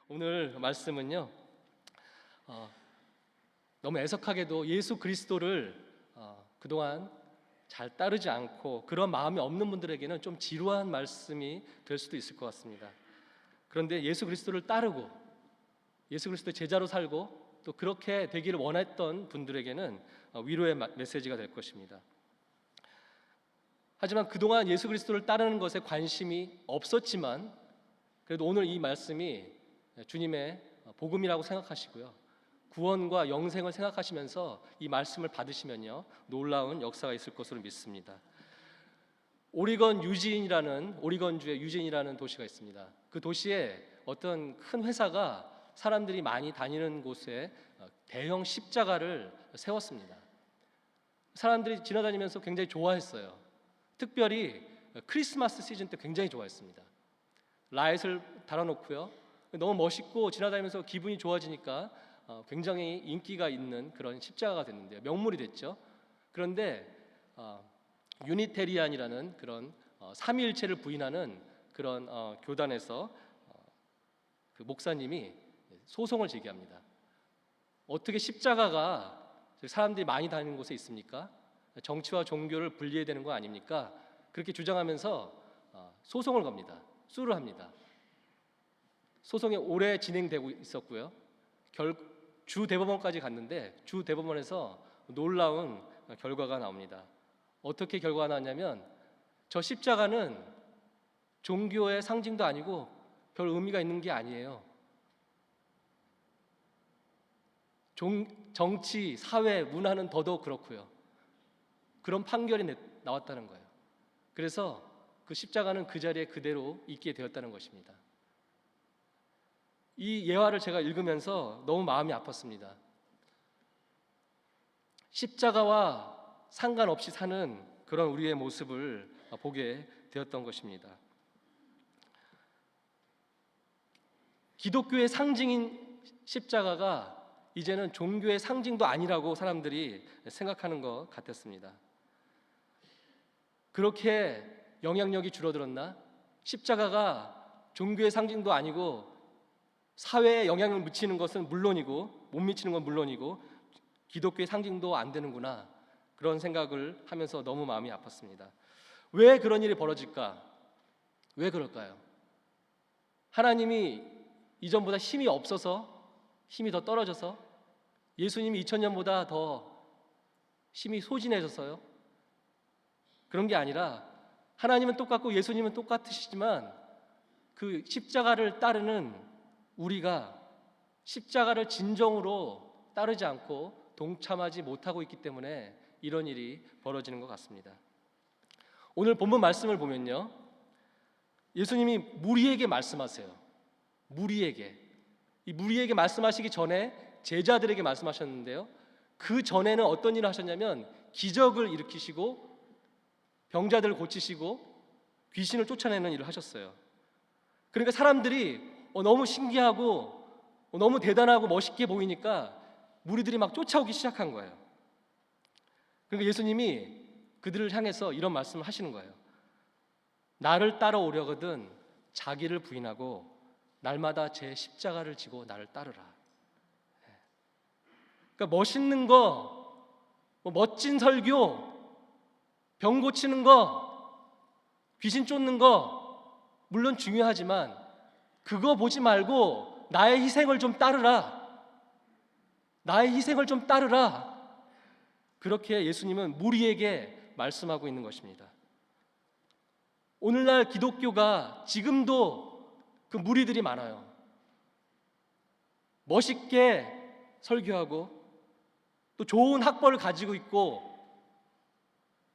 오늘 말씀은요, 너무 애석하게도 예수 그리스도를 그동안 잘 따르지 않고 그런 마음이 없는 분들에게는 좀 지루한 말씀이 될 수도 있을 것 같습니다. 그런데 예수 그리스도를 따르고 예수 그리스도의 제자로 살고 또 그렇게 되기를 원했던 분들에게는 위로의 메시지가 될 것입니다. 하지만 그동안 예수 그리스도를 따르는 것에 관심이 없었지만 그래도 오늘 이 말씀이 주님의 복음이라고 생각하시고요, 구원과 영생을 생각하시면서 이 말씀을 받으시면요, 놀라운 역사가 있을 것으로 믿습니다. 오리건주의 유진이라는 도시가 있습니다. 그 도시에 어떤 큰 회사가 사람들이 많이 다니는 곳에 대형 십자가를 세웠습니다. 사람들이 지나다니면서 굉장히 좋아했어요. 특별히 크리스마스 시즌 때 굉장히 좋아했습니다. 라이트를 달아놓고요, 너무 멋있고 지나다니면서 기분이 좋아지니까 굉장히 인기가 있는 그런 십자가가 됐는데요, 명물이 됐죠. 그런데 유니테리안이라는 그런 삼위일체를 부인하는 그런 교단에서 그 목사님이 소송을 제기합니다. 어떻게 십자가가 사람들이 많이 다니는 곳에 있습니까? 정치와 종교를 분리해야 되는 거 아닙니까? 그렇게 주장하면서 소송을 겁니다. 수를 합니다. 소송이 오래 진행되고 있었고요, 주 대법원까지 갔는데 주 대법원에서 놀라운 결과가 나옵니다. 어떻게 결과가 나왔냐면 저 십자가는 종교의 상징도 아니고 별 의미가 있는 게 아니에요. 정치, 사회, 문화는 더더욱 그렇고요. 그런 판결이 나왔다는 거예요. 그래서 그 십자가는 그 자리에 그대로 있게 되었다는 것입니다. 이 예화를 제가 읽으면서 너무 마음이 아팠습니다. 십자가와 상관없이 사는 그런 우리의 모습을 보게 되었던 것입니다. 기독교의 상징인 십자가가 이제는 종교의 상징도 아니라고 사람들이 생각하는 것 같았습니다. 그렇게 영향력이 줄어들었나? 십자가가 종교의 상징도 아니고 사회에 영향을 미치는 것은 물론이고 못 미치는 건 물론이고 기독교의 상징도 안 되는구나, 그런 생각을 하면서 너무 마음이 아팠습니다. 왜 그런 일이 벌어질까? 왜 그럴까요? 하나님이 이전보다 힘이 없어서, 힘이 더 떨어져서, 예수님이 2000년보다 더 힘이 소진해져서요? 그런 게 아니라 하나님은 똑같고 예수님은 똑같으시지만 그 십자가를 따르는 우리가 십자가를 진정으로 따르지 않고 동참하지 못하고 있기 때문에 이런 일이 벌어지는 것 같습니다. 오늘 본문 말씀을 보면요, 예수님이 무리에게 말씀하세요. 이 무리에게 말씀하시기 전에 제자들에게 말씀하셨는데요, 그 전에는 어떤 일을 하셨냐면 기적을 일으키시고 병자들을 고치시고 귀신을 쫓아내는 일을 하셨어요. 그러니까 사람들이 너무 신기하고 너무 대단하고 멋있게 보이니까 무리들이 막 쫓아오기 시작한 거예요. 그러니까 예수님이 그들을 향해서 이런 말씀을 하시는 거예요. 나를 따라오려거든 자기를 부인하고 날마다 제 십자가를 지고 나를 따르라. 그러니까 멋있는 거, 멋진 설교, 병 고치는 거, 귀신 쫓는 거 물론 중요하지만 그거 보지 말고 나의 희생을 좀 따르라. 나의 희생을 좀 따르라. 그렇게 예수님은 무리에게 말씀하고 있는 것입니다. 오늘날 기독교가 지금도 그 무리들이 많아요. 멋있게 설교하고 또 좋은 학벌을 가지고 있고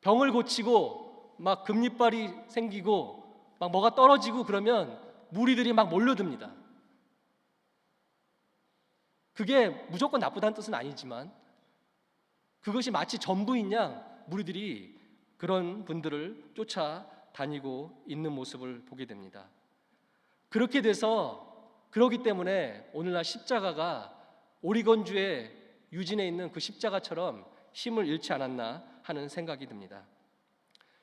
병을 고치고 막 금리빨이 생기고 막 뭐가 떨어지고 그러면 무리들이 막 몰려듭니다. 그게 무조건 나쁘다는 뜻은 아니지만 그것이 마치 전부인 양 무리들이 그런 분들을 쫓아다니고 있는 모습을 보게 됩니다. 그러기 때문에 오늘날 십자가가 오리건주의 유진에 있는 그 십자가처럼 힘을 잃지 않았나 하는 생각이 듭니다.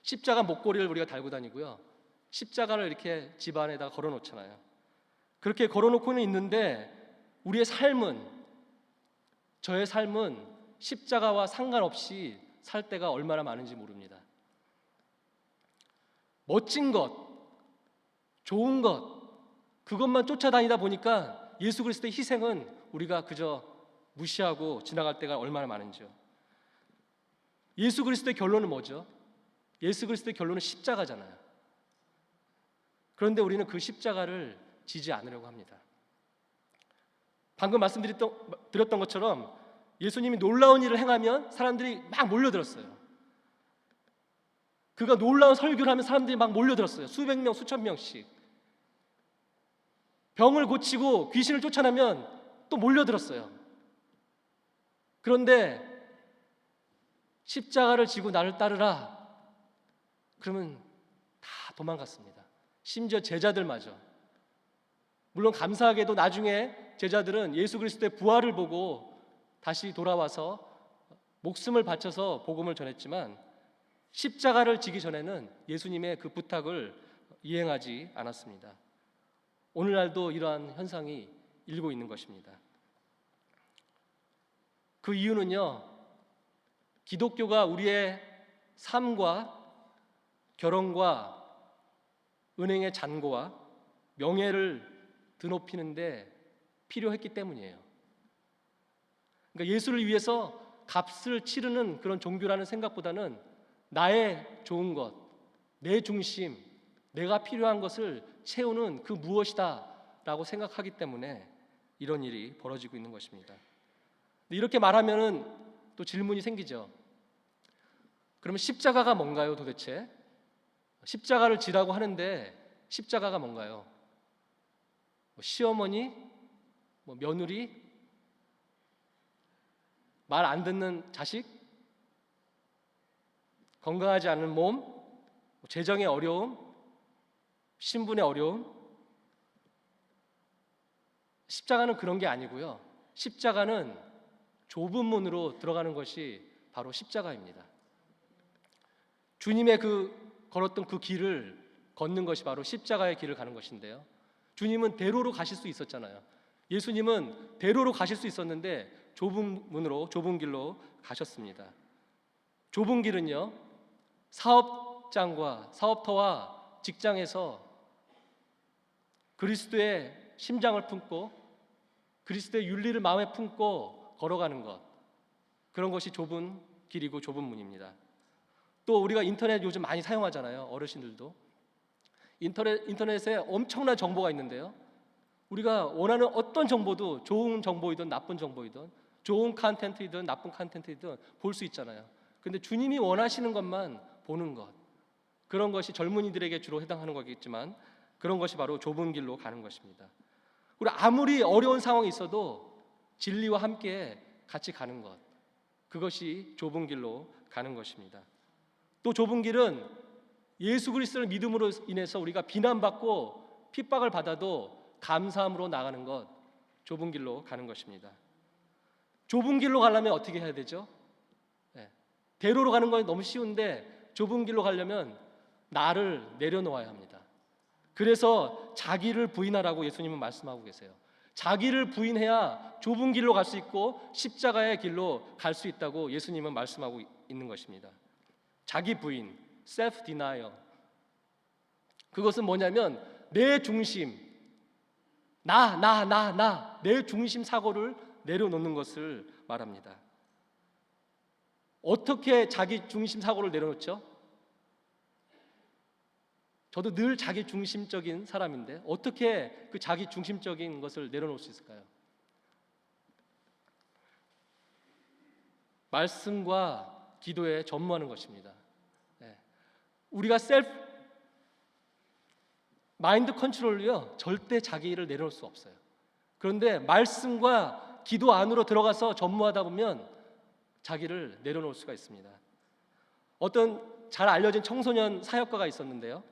십자가 목걸이를 우리가 달고 다니고요, 십자가를 이렇게 집 안에다 걸어 놓잖아요. 그렇게 걸어놓고는 있는데 우리의 삶은, 저의 삶은 십자가와 상관없이 살 때가 얼마나 많은지 모릅니다. 멋진 것, 좋은 것, 그것만 쫓아다니다 보니까 예수 그리스도의 희생은 우리가 그저 무시하고 지나갈 때가 얼마나 많은지요. 예수 그리스도의 결론은 뭐죠? 예수 그리스도의 결론은 십자가잖아요. 그런데 우리는 그 십자가를 지지 않으려고 합니다. 방금 말씀드렸던 것처럼 예수님이 놀라운 일을 행하면 사람들이 막 몰려들었어요. 그가 놀라운 설교를 하면 사람들이 막 몰려들었어요. 수백 명, 수천 명씩. 병을 고치고 귀신을 쫓아내면 또 몰려들었어요. 그런데 십자가를 지고 나를 따르라 그러면 다 도망갔습니다. 심지어 제자들마저. 물론 감사하게도 나중에 제자들은 예수 그리스도의 부활을 보고 다시 돌아와서 목숨을 바쳐서 복음을 전했지만 십자가를 지기 전에는 예수님의 그 부탁을 이행하지 않았습니다. 오늘날도 이러한 현상이 일고 있는 것입니다. 그 이유는요, 기독교가 우리의 삶과 결혼과 은행의 잔고와 명예를 드높이는데 필요했기 때문이에요. 그러니까 예수를 위해서 값을 치르는 그런 종교라는 생각보다는 나의 좋은 것, 내 중심, 내가 필요한 것을 채우는 그 무엇이다 라고 생각하기 때문에 이런 일이 벌어지고 있는 것입니다. 이렇게 말하면은 또 질문이 생기죠. 그러면 십자가가 뭔가요 도대체? 십자가를 지라고 하는데 십자가가 뭔가요? 시어머니? 며느리? 말 안 듣는 자식? 건강하지 않은 몸? 재정의 어려움? 신분의 어려움? 십자가는 그런 게 아니고요. 십자가는 좁은 문으로 들어가는 것이 바로 십자가입니다. 주님의 걸었던 그 길을 걷는 것이 바로 십자가의 길을 가는 것인데요. 주님은 대로로 가실 수 있었잖아요. 예수님은 대로로 가실 수 있었는데 좁은 문으로, 좁은 길로 가셨습니다. 좁은 길은요, 사업장과 사업터와 직장에서 그리스도의 심장을 품고 그리스도의 윤리를 마음에 품고 걸어가는 것, 그런 것이 좁은 길이고 좁은 문입니다. 또 우리가 인터넷 요즘 많이 사용하잖아요. 어르신들도 인터넷에 엄청난 정보가 있는데요, 우리가 원하는 어떤 정보도, 좋은 정보이든 나쁜 정보이든, 좋은 컨텐츠이든 나쁜 컨텐츠이든 볼 수 있잖아요. 근데 주님이 원하시는 것만 보는 것, 그런 것이 젊은이들에게 주로 해당하는 거겠지만 그런 것이 바로 좁은 길로 가는 것입니다. 우리 아무리 어려운 상황이 있어도 진리와 함께 같이 가는 것, 그것이 좁은 길로 가는 것입니다. 또 좁은 길은 예수 그리스도를 믿음으로 인해서 우리가 비난받고 핍박을 받아도 감사함으로 나가는 것, 좁은 길로 가는 것입니다. 좁은 길로 가려면 어떻게 해야 되죠? 대로로 가는 건 너무 쉬운데 좁은 길로 가려면 나를 내려놓아야 합니다. 그래서 자기를 부인하라고 예수님은 말씀하고 계세요. 자기를 부인해야 좁은 길로 갈 수 있고 십자가의 길로 갈 수 있다고 예수님은 말씀하고 있는 것입니다. 자기 부인, self denial. 그것은 뭐냐면 내 중심, 내 중심 사고를 내려놓는 것을 말합니다. 어떻게 자기 중심 사고를 내려놓죠? 저도 늘 자기 중심적인 사람인데 어떻게 그 자기 중심적인 것을 내려놓을 수 있을까요? 말씀과 기도에 전무하는 것입니다. 우리가 마인드 컨트롤로요, 절대 자기를 내려놓을 수 없어요. 그런데 말씀과 기도 안으로 들어가서 전무하다 보면 자기를 내려놓을 수가 있습니다. 어떤 잘 알려진 청소년 사역가가 있었는데요,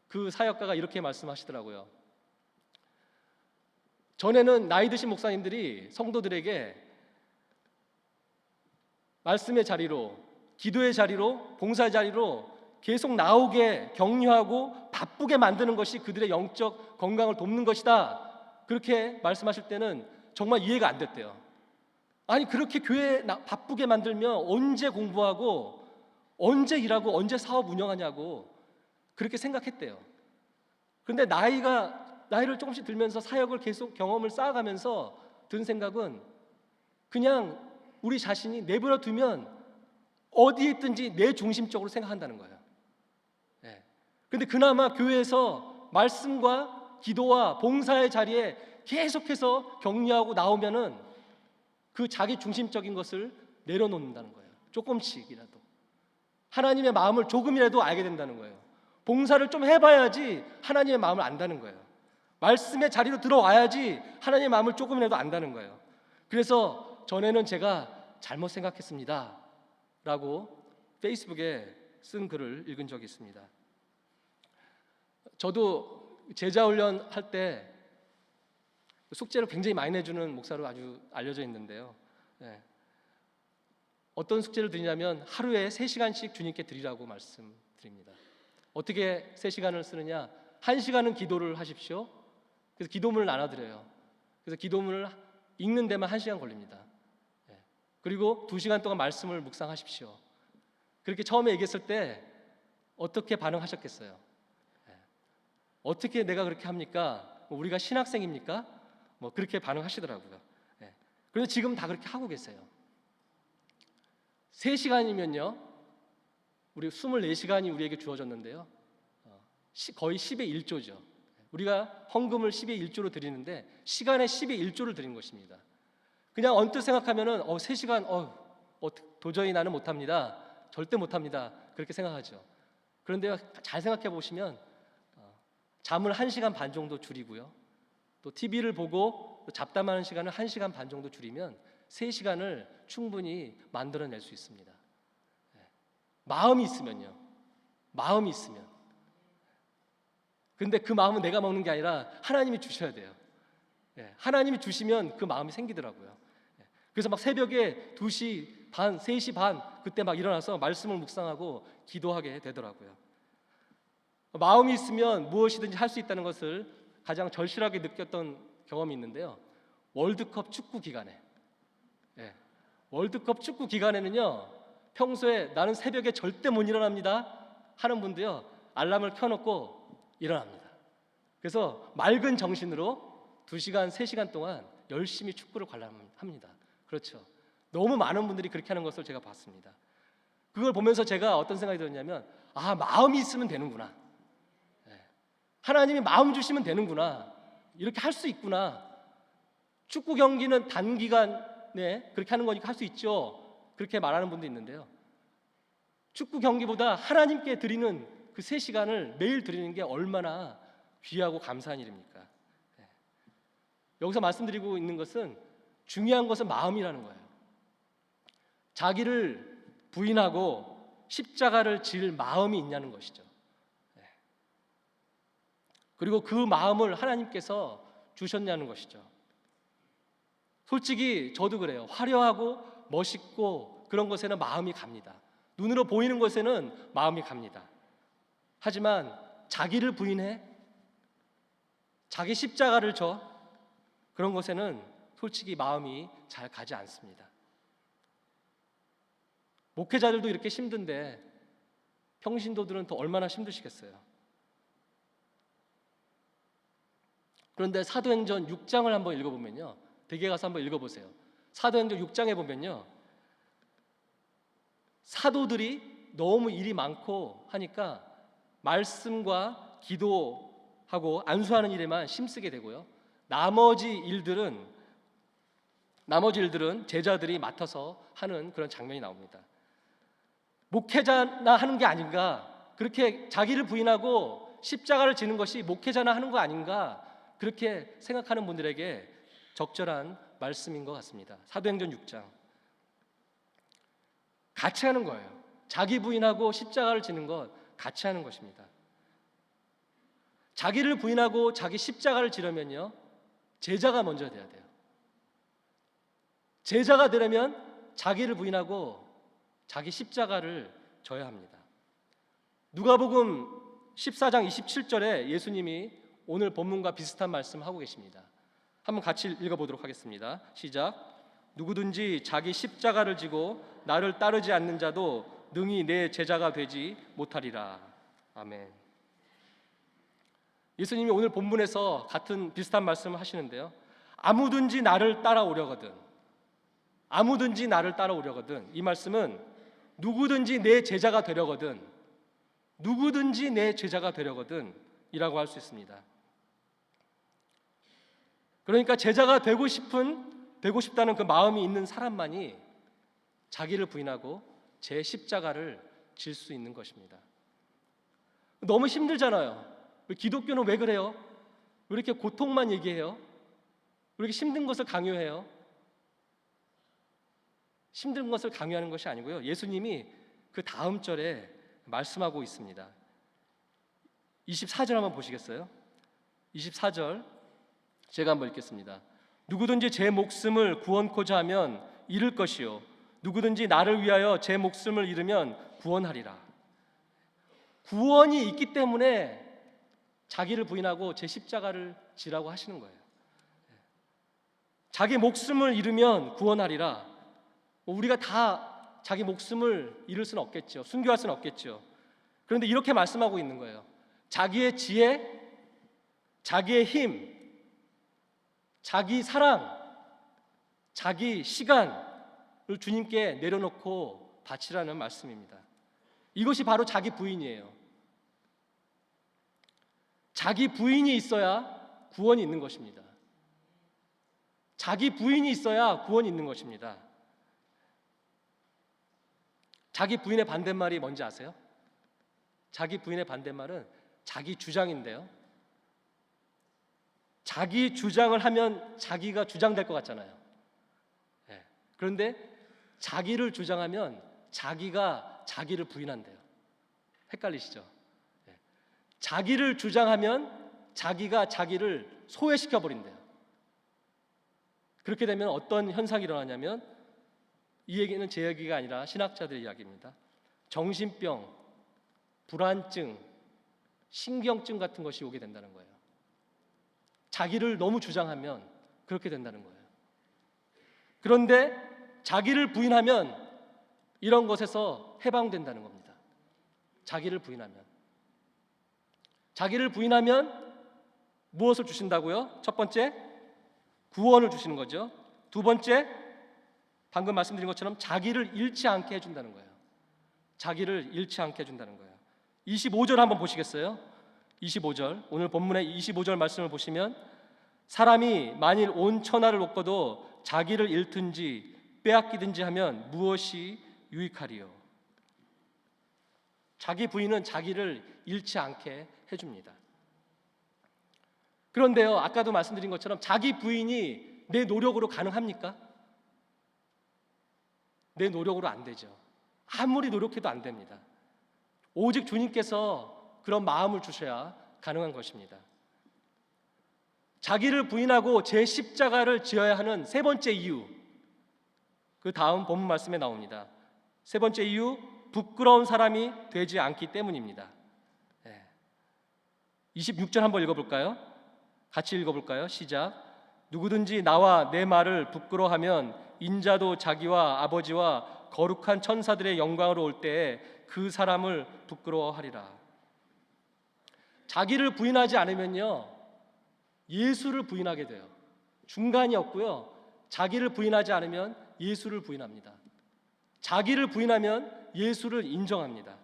그 사역가가 이렇게 말씀하시더라고요. 전에는 나이 드신 목사님들이 성도들에게 말씀의 자리로, 기도의 자리로, 봉사의 자리로 계속 나오게 격려하고 바쁘게 만드는 것이 그들의 영적 건강을 돕는 것이다 그렇게 말씀하실 때는 정말 이해가 안 됐대요. 아니 그렇게 교회 바쁘게 만들면 언제 공부하고 언제 일하고 언제 사업 운영하냐고 그렇게 생각했대요. 그런데 나이를 조금씩 들면서 사역을 계속 경험을 쌓아가면서 든 생각은 그냥 우리 자신이 내버려 두면 어디에 있든지 내 중심적으로 생각한다는 거예요. 그런데 그나마 교회에서 말씀과 기도와 봉사의 자리에 계속해서 격려하고 나오면은 그 자기 중심적인 것을 내려놓는다는 거예요. 조금씩이라도 하나님의 마음을 조금이라도 알게 된다는 거예요. 봉사를 좀 해봐야지 하나님의 마음을 안다는 거예요. 말씀의 자리로 들어와야지 하나님의 마음을 조금이라도 안다는 거예요. 그래서 전에는 제가 잘못 생각했습니다 라고 페이스북에 쓴 글을 읽은 적이 있습니다. 저도 제자훈련 할 때 숙제를 굉장히 많이 내주는 목사로 아주 알려져 있는데요. 어떤 숙제를 드리냐면 하루에 3시간씩 주님께 드리라고 말씀드립니다. 어떻게 3시간을 쓰느냐? 1시간은 기도를 하십시오. 그래서 기도문을 나눠드려요. 그래서 기도문을 읽는 데만 1시간 걸립니다. 그리고 2시간 동안 말씀을 묵상하십시오. 그렇게 처음에 얘기했을 때 어떻게 반응하셨겠어요? 어떻게 내가 그렇게 합니까? 우리가 신학생입니까? 그렇게 반응하시더라고요. 그래서 지금 다 그렇게 하고 계세요. 3시간이면요 우리 24시간이 우리에게 주어졌는데요 거의 10의 1조죠. 우리가 헌금을 10의 1조로 드리는데 시간에 10의 1조를 드린 것입니다. 그냥 언뜻 생각하면은 3시간 도저히 나는 못합니다. 절대 못합니다. 그렇게 생각하죠. 그런데 잘 생각해 보시면 잠을 1시간 반 정도 줄이고요. 또 TV를 보고 잡담하는 시간을 1시간 반 정도 줄이면 3시간을 충분히 만들어낼 수 있습니다. 마음이 있으면요. 마음이 있으면. 근데 그 마음은 내가 먹는 게 아니라 하나님이 주셔야 돼요. 하나님이 주시면 그 마음이 생기더라고요. 그래서 막 새벽에 2시 반, 3시 반 그때 막 일어나서 말씀을 묵상하고 기도하게 되더라고요. 마음이 있으면 무엇이든지 할 수 있다는 것을 가장 절실하게 느꼈던 경험이 있는데요. 월드컵 축구 기간에 월드컵 축구 기간에는요 평소에 나는 새벽에 절대 못 일어납니다 하는 분도요 알람을 켜놓고 일어납니다. 그래서 맑은 정신으로 2시간, 3시간 동안 열심히 축구를 관람합니다. 그렇죠. 너무 많은 분들이 그렇게 하는 것을 제가 봤습니다. 그걸 보면서 제가 어떤 생각이 들었냐면 마음이 있으면 되는구나. 하나님이 마음 주시면 되는구나. 이렇게 할 수 있구나. 축구 경기는 단기간에 그렇게 하는 거니까 할 수 있죠. 그렇게 말하는 분도 있는데요. 축구 경기보다 하나님께 드리는 그 3시간을 매일 드리는 게 얼마나 귀하고 감사한 일입니까? 여기서 말씀드리고 있는 것은 중요한 것은 마음이라는 거예요. 자기를 부인하고 십자가를 질 마음이 있냐는 것이죠. 그리고 그 마음을 하나님께서 주셨냐는 것이죠. 솔직히 저도 그래요. 화려하고 멋있고 그런 것에는 마음이 갑니다. 눈으로 보이는 것에는 마음이 갑니다. 하지만 자기를 부인해 자기 십자가를 져 그런 것에는 솔직히 마음이 잘 가지 않습니다. 목회자들도 이렇게 힘든데 평신도들은 더 얼마나 힘드시겠어요. 그런데 사도행전 6장을 한번 읽어보면요, 댁에 가서 한번 읽어보세요. 사도행전 6장에 보면요, 사도들이 너무 일이 많고 하니까 말씀과 기도하고 안수하는 일에만 힘쓰게 되고요, 나머지 일들은 제자들이 맡아서 하는 그런 장면이 나옵니다. 목회자나 하는 게 아닌가, 그렇게 자기를 부인하고 십자가를 지는 것이 목회자나 하는 거 아닌가, 그렇게 생각하는 분들에게 적절한 말씀인 것 같습니다. 사도행전 6장 같이 하는 거예요. 자기 부인하고 십자가를 지는 것 같이 하는 것입니다. 자기를 부인하고 자기 십자가를 지려면요, 제자가 먼저 돼야 돼요. 제자가 되려면 자기를 부인하고 자기 십자가를 져야 합니다. 누가복음 14장 27절에 예수님이 오늘 본문과 비슷한 말씀을 하고 계십니다. 한번 같이 읽어보도록 하겠습니다. 시작. 누구든지 자기 십자가를 지고 나를 따르지 않는 자도 능히 내 제자가 되지 못하리라. 아멘. 예수님이 오늘 본문에서 비슷한 말씀을 하시는데요. 아무든지 나를 따라오려거든, 아무든지 나를 따라오려거든, 이 말씀은 누구든지 내 제자가 되려거든, 누구든지 내 제자가 되려거든 이라고 할 수 있습니다. 그러니까 제자가 되고 싶다는 그 마음이 있는 사람만이 자기를 부인하고 제 십자가를 질 수 있는 것입니다. 너무 힘들잖아요. 기독교는 왜 그래요? 왜 이렇게 고통만 얘기해요? 왜 이렇게 힘든 것을 강요해요? 힘든 것을 강요하는 것이 아니고요, 예수님이 그 다음 절에 말씀하고 있습니다. 24절 한번 보시겠어요? 24절 제가 한번 읽겠습니다. 누구든지 제 목숨을 구원코자 하면 잃을 것이요, 누구든지 나를 위하여 제 목숨을 잃으면 구원하리라. 구원이 있기 때문에 자기를 부인하고 제 십자가를 지라고 하시는 거예요. 자기 목숨을 잃으면 구원하리라. 우리가 다 자기 목숨을 잃을 수는 없겠죠. 순교할 수는 없겠죠. 그런데 이렇게 말씀하고 있는 거예요. 자기의 지혜, 자기의 힘, 자기 사랑, 자기 시간을 주님께 내려놓고 바치라는 말씀입니다. 이것이 바로 자기 부인이에요. 자기 부인이 있어야 구원이 있는 것입니다. 자기 부인이 있어야 구원이 있는 것입니다. 자기 부인의 반대말이 뭔지 아세요? 자기 부인의 반대말은 자기 주장인데요. 자기 주장을 하면 자기가 주장될 것 같잖아요. 그런데 자기를 주장하면 자기가 자기를 부인한대요. 헷갈리시죠? 자기를 주장하면 자기가 자기를 소외시켜 버린대요. 그렇게 되면 어떤 현상이 일어나냐면, 이 얘기는 제 얘기가 아니라 신학자들의 이야기입니다. 정신병, 불안증, 신경증 같은 것이 오게 된다는 거예요. 자기를 너무 주장하면 그렇게 된다는 거예요. 그런데 자기를 부인하면 이런 것에서 해방된다는 겁니다. 자기를 부인하면. 자기를 부인하면 무엇을 주신다고요? 첫 번째, 구원을 주시는 거죠. 두 번째, 방금 말씀드린 것처럼 자기를 잃지 않게 해준다는 거예요. 자기를 잃지 않게 해준다는 거예요. 25절 한번 보시겠어요? 25절, 오늘 본문의 25절 말씀을 보시면, 사람이 만일 온 천하를 얻고도 자기를 잃든지 빼앗기든지 하면 무엇이 유익하리요? 자기 부인은 자기를 잃지 않게 해줍니다. 그런데요, 아까도 말씀드린 것처럼 자기 부인이 내 노력으로 가능합니까? 내 노력으로 안 되죠. 아무리 노력해도 안 됩니다. 오직 주님께서 그런 마음을 주셔야 가능한 것입니다. 자기를 부인하고 제 십자가를 지어야 하는 세 번째 이유, 그 다음 본문 말씀에 나옵니다. 세 번째 이유, 부끄러운 사람이 되지 않기 때문입니다. 26절 한번 읽어볼까요? 같이 읽어볼까요? 시작. 누구든지 나와 내 말을 부끄러워하면 인자도 자기와 아버지와 거룩한 천사들의 영광으로 올 때에 그 사람을 부끄러워하리라. 자기를 부인하지 않으면요, 예수를 부인하게 돼요. 중간이 없고요, 자기를 부인하지 않으면 예수를 부인합니다. 자기를 부인하면 예수를 인정합니다.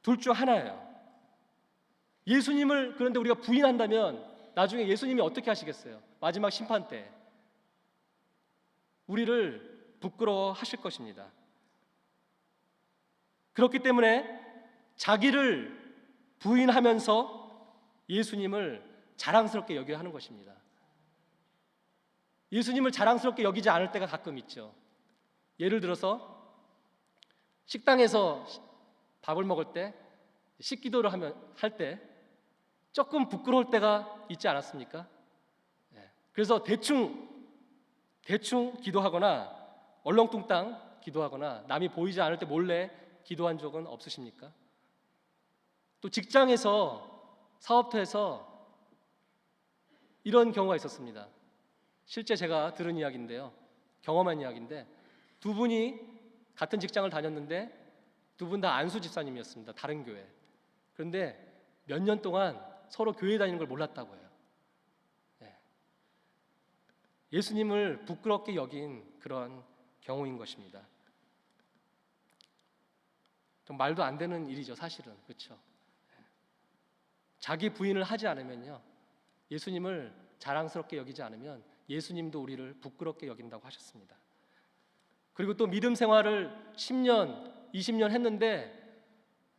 둘 중 하나예요. 예수님을 그런데 우리가 부인한다면 나중에 예수님이 어떻게 하시겠어요? 마지막 심판 때 우리를 부끄러워하실 것입니다. 그렇기 때문에 자기를 부인하면서 예수님을 자랑스럽게 여겨야 하는 것입니다. 예수님을 자랑스럽게 여기지 않을 때가 가끔 있죠. 예를 들어서 식당에서 밥을 먹을 때, 식기도를 할 때 조금 부끄러울 때가 있지 않았습니까? 그래서 대충 기도하거나 얼렁뚱땅 기도하거나 남이 보이지 않을 때 몰래 기도한 적은 없으십니까? 또 직장에서, 사업터에서 이런 경우가 있었습니다. 실제 제가 들은 이야기인데요. 경험한 이야기인데 두 분이 같은 직장을 다녔는데 두 분 다 안수 집사님이었습니다. 다른 교회. 그런데 몇 년 동안 서로 교회 다니는 걸 몰랐다고 해요. 예. 예수님을 부끄럽게 여긴 그런 경우인 것입니다. 좀 말도 안 되는 일이죠, 사실은. 그렇죠? 자기 부인을 하지 않으면요, 예수님을 자랑스럽게 여기지 않으면 예수님도 우리를 부끄럽게 여긴다고 하셨습니다. 그리고 또 믿음 생활을 10년, 20년 했는데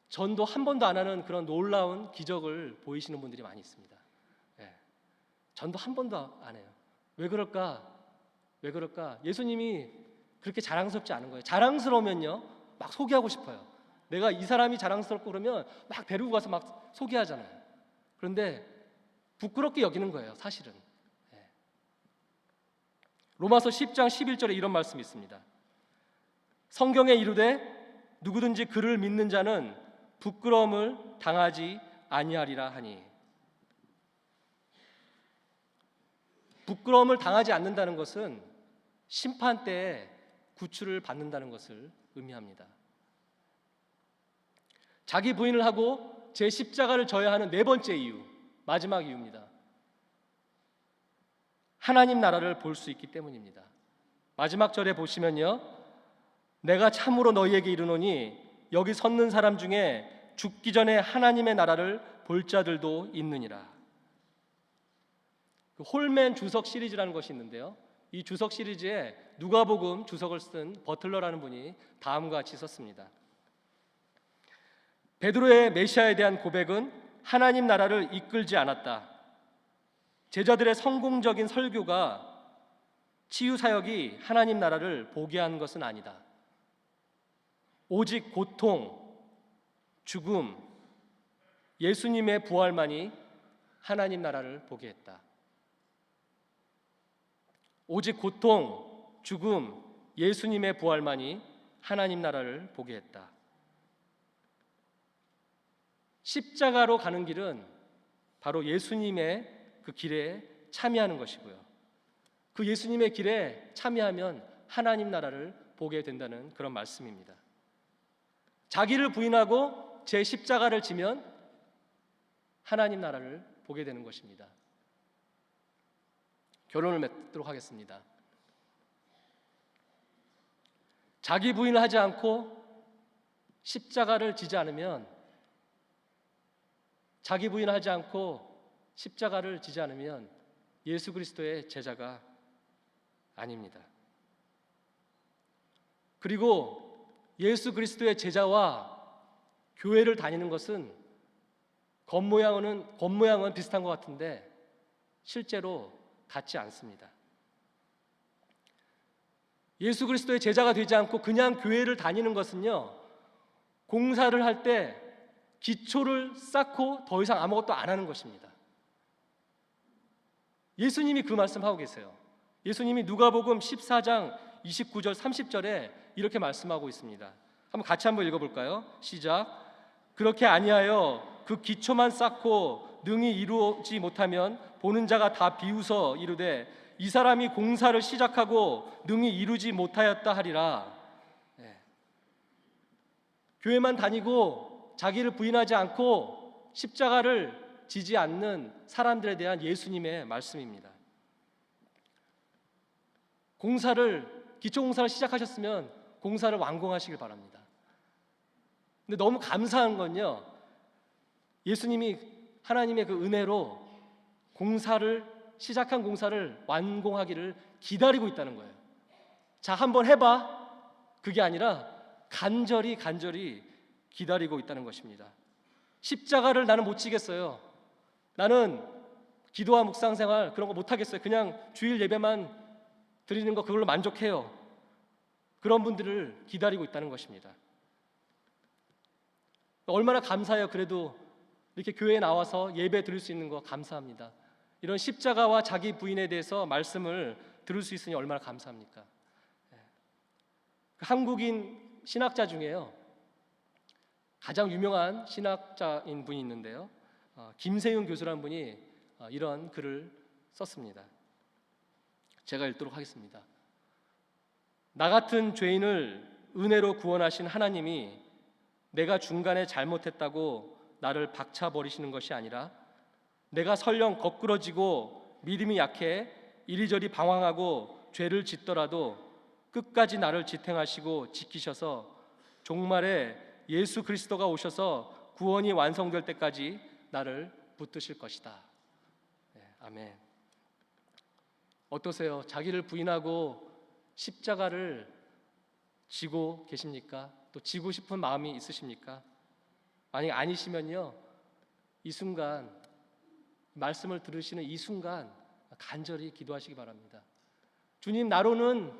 전도 한 번도 안 하는 그런 놀라운 기적을 보이시는 분들이 많이 있습니다. 예. 전도 한 번도 안 해요. 왜 그럴까? 왜 그럴까? 예수님이 그렇게 자랑스럽지 않은 거예요. 자랑스러우면요, 막 소개하고 싶어요. 내가 이 사람이 자랑스럽고 그러면 막 데리고 가서 막 소개하잖아요. 그런데 부끄럽게 여기는 거예요, 사실은. 예. 로마서 10장 11절에 이런 말씀이 있습니다. 성경에 이르되 누구든지 그를 믿는 자는 부끄러움을 당하지 아니하리라 하니. 부끄러움을 당하지 않는다는 것은 심판 때에 구출을 받는다는 것을 의미합니다. 자기 부인을 하고 제 십자가를 져야 하는 네 번째 이유, 마지막 이유입니다. 하나님 나라를 볼 수 있기 때문입니다. 마지막 절에 보시면요, 내가 참으로 너희에게 이르노니 여기 섰는 사람 중에 죽기 전에 하나님의 나라를 볼 자들도 있느니라. 그 홀맨 주석 시리즈라는 것이 있는데요, 이 주석 시리즈에 누가복음 주석을 쓴 버틀러라는 분이 다음과 같이 썼습니다. 베드로의 메시아에 대한 고백은 하나님 나라를 이끌지 않았다. 제자들의 성공적인 설교가 치유 사역이 하나님 나라를 보게 한 것은 아니다. 오직 고통, 죽음, 예수님의 부활만이 하나님 나라를 보게 했다. 오직 고통, 죽음, 예수님의 부활만이 하나님 나라를 보게 했다. 십자가로 가는 길은 바로 예수님의 그 길에 참여하는 것이고요. 그 예수님의 길에 참여하면 하나님 나라를 보게 된다는 그런 말씀입니다. 자기를 부인하고 제 십자가를 지면 하나님 나라를 보게 되는 것입니다. 결론을 맺도록 하겠습니다. 자기 부인을 하지 않고 십자가를 지지 않으면, 자기 부인을 하지 않고 십자가를 지지 않으면 예수 그리스도의 제자가 아닙니다. 그리고 예수 그리스도의 제자와 교회를 다니는 것은 겉모양은 비슷한 것 같은데 실제로 같지 않습니다. 예수 그리스도의 제자가 되지 않고 그냥 교회를 다니는 것은요, 공사를 할 때 기초를 쌓고 더 이상 아무것도 안 하는 것입니다. 예수님이 그 말씀하고 계세요. 예수님이 누가복음 14장 29절 30절에 이렇게 말씀하고 있습니다. 같이 한번 읽어볼까요? 시작. 그렇게 아니하여 그 기초만 쌓고 능히 이루지 못하면 보는 자가 다 비웃어 이르되 이 사람이 공사를 시작하고 능히 이루지 못하였다 하리라. 네. 교회만 다니고 자기를 부인하지 않고 십자가를 지지 않는 사람들에 대한 예수님의 말씀입니다. 기초 공사를 시작하셨으면 공사를 완공하시길 바랍니다. 근데 너무 감사한 건요, 예수님이 하나님의 그 은혜로 시작한 공사를 완공하기를 기다리고 있다는 거예요. 자, 한번 해봐. 그게 아니라 간절히 기다리고 있다는 것입니다. 십자가를 나는 못 지겠어요. 나는 기도와 묵상생활 그런 거 못 하겠어요. 그냥 주일 예배만 드리는 거 그걸로 만족해요. 그런 분들을 기다리고 있다는 것입니다. 얼마나 감사해요. 그래도 이렇게 교회에 나와서 예배 드릴 수 있는 거 감사합니다. 이런 십자가와 자기 부인에 대해서 말씀을 들을 수 있으니 얼마나 감사합니까? 한국인 신학자 중에요, 가장 유명한 신학자인 분이 있는데요, 김세윤 교수라는 분이 이런 글을 썼습니다. 제가 읽도록 하겠습니다. 나 같은 죄인을 은혜로 구원하신 하나님이 내가 중간에 잘못했다고 나를 박차버리시는 것이 아니라 내가 설령 거꾸러지고 믿음이 약해 이리저리 방황하고 죄를 짓더라도 끝까지 나를 지탱하시고 지키셔서 종말에 예수 그리스도가 오셔서 구원이 완성될 때까지 나를 붙드실 것이다. 네, 아멘. 어떠세요? 자기를 부인하고 십자가를 지고 계십니까? 또 지고 싶은 마음이 있으십니까? 만약 아니시면요, 이 순간 말씀을 들으시는 이 순간 간절히 기도하시기 바랍니다. 주님, 나로는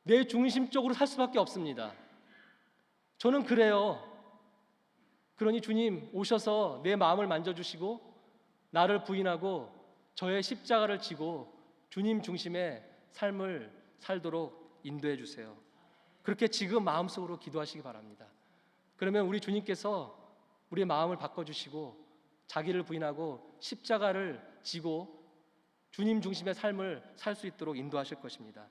내 중심적으로 살 수밖에 없습니다. 저는 그래요. 그러니 주님 오셔서 내 마음을 만져주시고 나를 부인하고 저의 십자가를 지고 주님 중심의 삶을 살도록 인도해 주세요. 그렇게 지금 마음속으로 기도하시기 바랍니다. 그러면 우리 주님께서 우리의 마음을 바꿔주시고 자기를 부인하고 십자가를 지고 주님 중심의 삶을 살 수 있도록 인도하실 것입니다.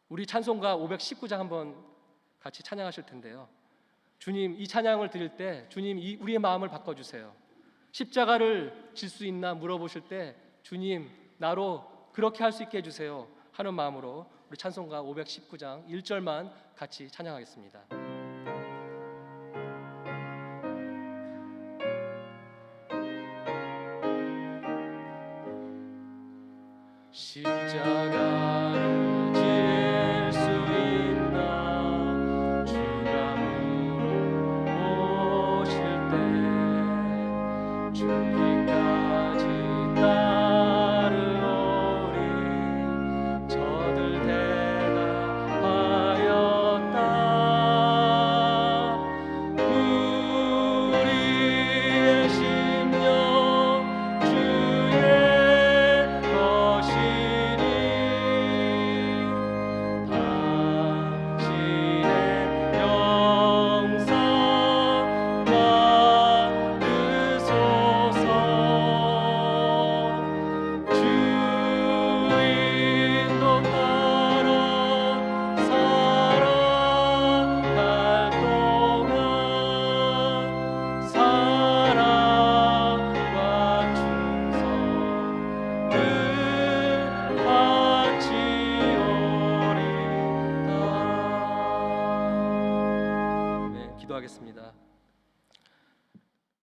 우리 찬송가 519장 한번 같이 찬양하실 텐데요. 주님, 이 찬양을 드릴 때 주님 우리의 마음을 바꿔주세요. 십자가를 질 수 있나 물어보실 때 주님, 나로 그렇게 할 수 있게 해주세요 하는 마음으로 우리 찬송가 519장 1절만 같이 찬양하겠습니다. 십자가